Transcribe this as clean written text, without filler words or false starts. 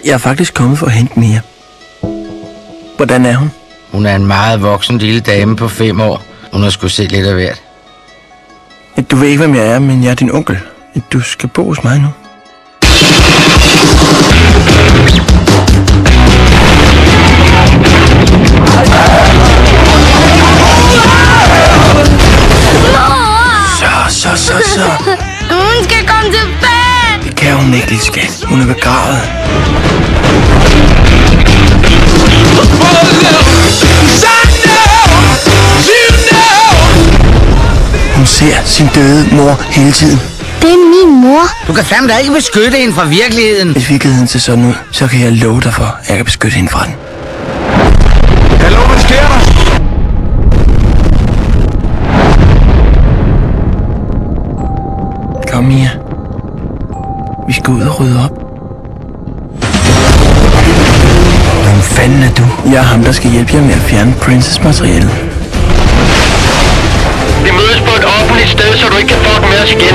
Jeg er faktisk kommet for at hente Mia. Hvordan er hun? Hun er en meget voksen lille dame på 5 år. Hun har sgu set lidt af hvert. Du ved ikke, hvem jeg er, men jeg er din onkel. Du skal bo hos mig nu. Så. Hun skal komme tilbage! Det kan hun ikke, lille skat. Hun er begravet. Hun ser sin døde mor hele tiden. Det er min mor. Du kan fandme da ikke beskytte hende fra virkeligheden. Hvis virkeligheden ser sådan ud, så kan jeg love dig for, at jeg kan beskytte hende fra den. Hallo, hvad sker der? Kom, Mia. Vi skal ud og rydde op. Hvem fanden er du? Jeg er ham, der skal hjælpe jer med at fjerne Princess-materialet. Vi mødes på et offentligt sted, så du ikke kan fuck med os igen.